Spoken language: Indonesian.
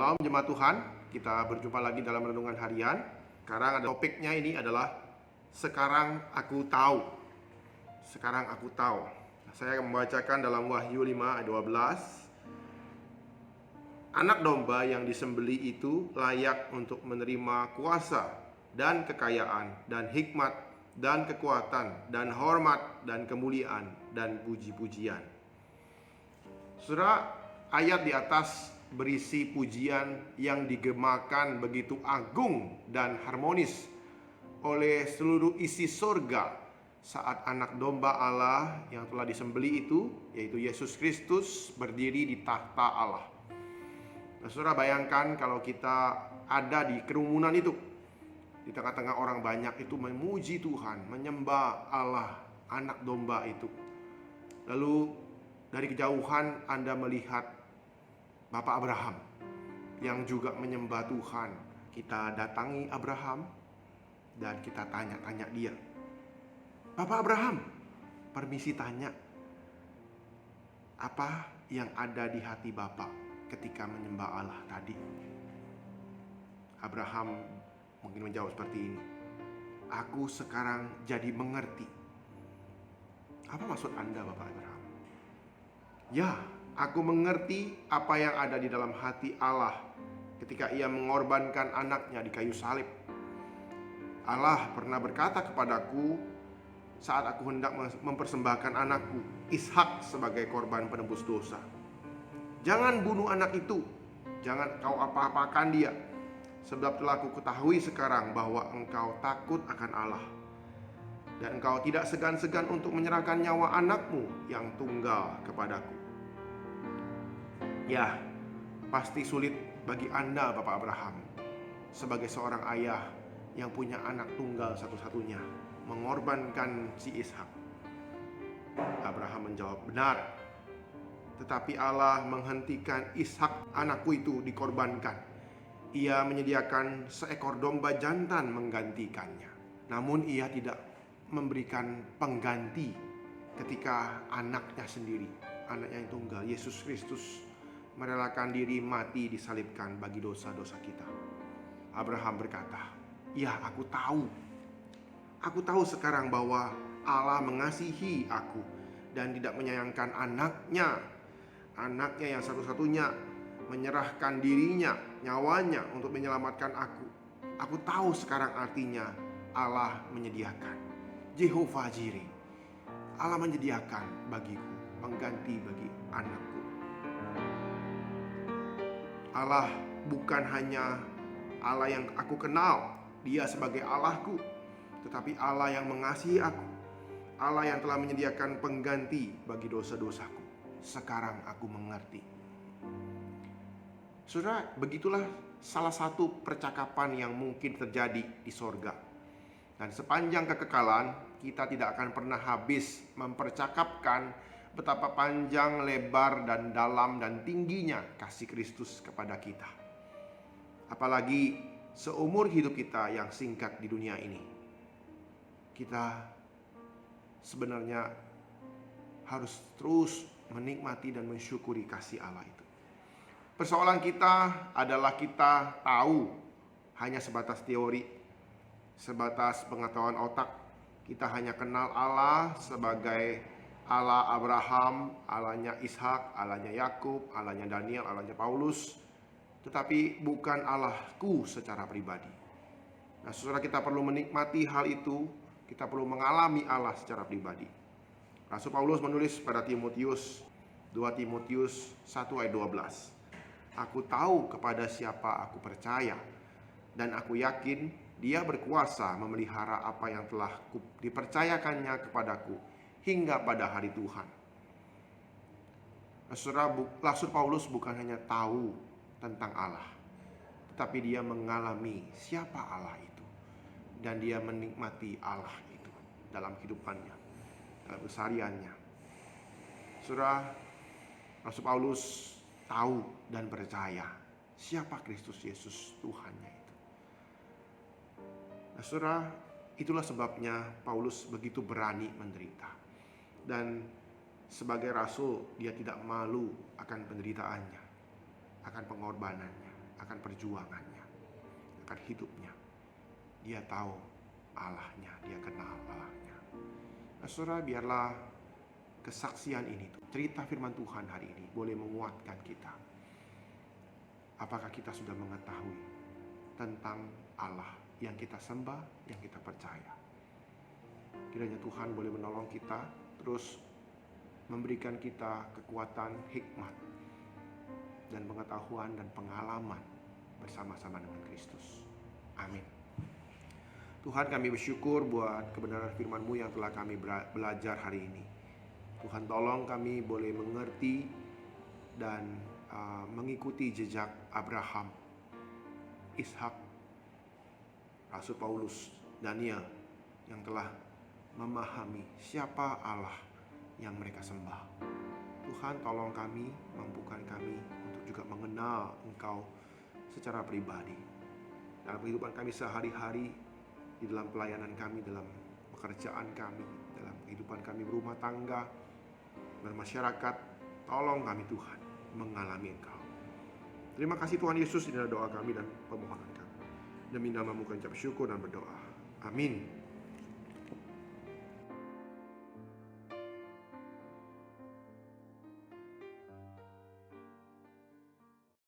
Shalom jemaat Tuhan, kita berjumpa lagi dalam renungan harian. Sekarang ada topiknya, ini adalah Sekarang Aku Tahu. Sekarang Aku Tahu. Saya akan membacakan dalam Wahyu 5 ayat 12. Anak domba yang disembelih itu layak untuk menerima kuasa dan kekayaan dan hikmat dan kekuatan dan hormat dan kemuliaan dan puji-pujian. Saudara, ayat di atas berisi pujian yang digemakan begitu agung dan harmonis oleh seluruh isi surga saat anak domba Allah yang telah disembelih itu, yaitu Yesus Kristus, berdiri di tahta Allah. Nah, saudara, bayangkan kalau kita ada di kerumunan itu, di tengah-tengah orang banyak itu memuji Tuhan, menyembah Allah, anak domba itu. Lalu dari kejauhan Anda melihat Bapak Abraham yang juga menyembah Tuhan. Kita datangi Abraham dan kita tanya-tanya dia. Bapak Abraham, permisi tanya, apa yang ada di hati Bapak ketika menyembah Allah tadi? Abraham mungkin menjawab seperti ini. Aku sekarang jadi mengerti. Apa maksud Anda, Bapak Abraham? Ya, aku mengerti apa yang ada di dalam hati Allah ketika Ia mengorbankan anaknya di kayu salib. Allah pernah berkata kepadaku saat aku hendak mempersembahkan anakku, Ishak, sebagai korban penebus dosa. Jangan bunuh anak itu, jangan kau apa-apakan dia, sebab telah ku ketahui sekarang bahwa engkau takut akan Allah, dan engkau tidak segan-segan untuk menyerahkan nyawa anakmu yang tunggal kepadaku. Ya, pasti sulit bagi Anda, Bapak Abraham, sebagai seorang ayah yang punya anak tunggal satu-satunya, mengorbankan si Ishak. Abraham menjawab, benar. Tetapi Allah menghentikan Ishak, anakku itu, dikorbankan. Ia menyediakan seekor domba jantan menggantikannya. Namun ia tidak memberikan pengganti ketika anaknya sendiri, anaknya yang tunggal, Yesus Kristus, merelakan diri mati disalibkan bagi dosa-dosa kita. Abraham berkata, ya, aku tahu. Aku tahu sekarang bahwa Allah mengasihi aku dan tidak menyayangkan anaknya yang satu-satunya, menyerahkan dirinya, nyawanya untuk menyelamatkan aku. Aku tahu sekarang artinya Allah menyediakan. Jehovah Jireh, Allah menyediakan bagiku pengganti bagi anakku. Allah bukan hanya Allah yang aku kenal, Dia sebagai Allahku, tetapi Allah yang mengasihi aku, Allah yang telah menyediakan pengganti bagi dosa-dosaku. Sekarang aku mengerti. Saudara, begitulah salah satu percakapan yang mungkin terjadi di sorga. Dan sepanjang kekekalan, kita tidak akan pernah habis mempercakapkan betapa panjang, lebar, dan dalam dan tingginya kasih Kristus kepada kita. Apalagi seumur hidup kita yang singkat di dunia ini, kita sebenarnya harus terus menikmati dan mensyukuri kasih Allah itu. Persoalan kita adalah kita tahu hanya sebatas teori, sebatas pengetahuan otak. Kita hanya kenal Allah sebagai Allah Abraham, Allahnya Ishak, Allahnya Yakub, Allahnya Daniel, Allahnya Paulus, tetapi bukan Allahku secara pribadi. Nah, saudara, kita perlu menikmati hal itu. Kita perlu mengalami Allah secara pribadi. Rasul Paulus menulis pada Timotius, 2 Timotius 1 ayat 12. Aku tahu kepada siapa aku percaya, dan aku yakin Dia berkuasa memelihara apa yang telah dipercayakannya kepadaku hingga pada hari Tuhan. Saudara, Rasul Paulus bukan hanya tahu tentang Allah, tetapi dia mengalami siapa Allah itu, dan dia menikmati Allah itu dalam kehidupannya, dalam kesehariannya. Saudara, Rasul Paulus tahu dan percaya siapa Kristus Yesus, Tuhannya itu. Nah, saudara, itulah sebabnya Paulus begitu berani menderita. Dan sebagai rasul, dia tidak malu akan penderitaannya, akan pengorbanannya. akan perjuangannya, akan hidupnya. Dia tahu Allahnya, dia kenal Allahnya. Nah, saudara, biarlah kesaksian ini, cerita firman Tuhan hari ini boleh menguatkan kita. Apakah kita sudah mengetahui tentang Allah yang kita sembah, yang kita percaya? Kiranya Tuhan boleh menolong kita, terus memberikan kita kekuatan, hikmat, dan pengetahuan dan pengalaman bersama-sama dengan Kristus. Amin. Tuhan, kami bersyukur buat kebenaran firman-Mu yang telah kami belajar hari ini. Tuhan, tolong kami boleh mengerti dan mengikuti jejak Abraham, Ishak, Rasul Paulus, Daniel yang telah memahami siapa Allah yang mereka sembah. Tuhan, tolong kami, mampukan kami untuk juga mengenal Engkau secara pribadi dalam kehidupan kami sehari-hari, di dalam pelayanan kami, dalam pekerjaan kami, dalam kehidupan kami berumah tangga, bermasyarakat. Tolong kami Tuhan mengalami Engkau. Terima kasih Tuhan Yesus, inilah doa kami dan permohonan kami. Demi nama-Mu kami ucap syukur dan berdoa. Amin.